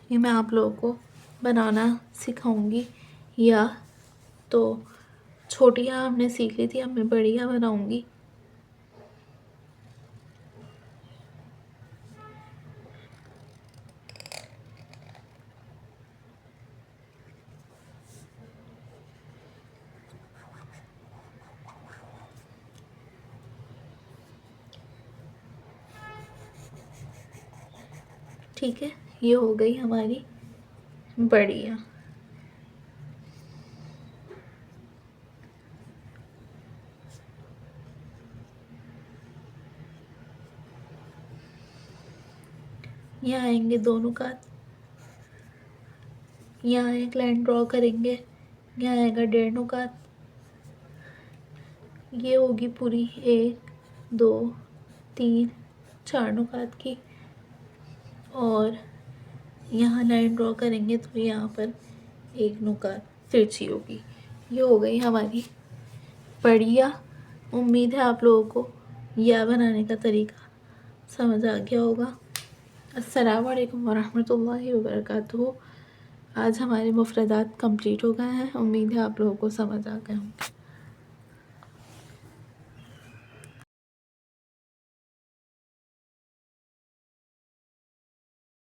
ये मैं आप लोगों को बनाना सिखाऊंगी। या तो छोटियाँ हमने सीख ली थी, अब मैं बड़ियाँ बनाऊंगी। ठीक है, ये हो गई हमारी बड़ियाँ। यहाँ आएंगे दोनों का, यहाँ एक लाइन ड्रॉ करेंगे, यहाँ आएगा 1.5 नुकात। ये होगी पूरी 1 2 3 4 नुकात की। और यहाँ लाइन ड्रॉ करेंगे तो यहाँ पर 1 नुकात तिरछी होगी। ये हो गई हमारी बढ़िया। उम्मीद है आप लोगों को यह बनाने का तरीका समझ आ गया होगा। अस्सलाम वालेकुम वरहमतुल्लाहि वबरकातुहू। आज हमारे मुफ़रदात कंप्लीट हो गए हैं। उम्मीद है आप लोगों को समझ आ गए होंगे।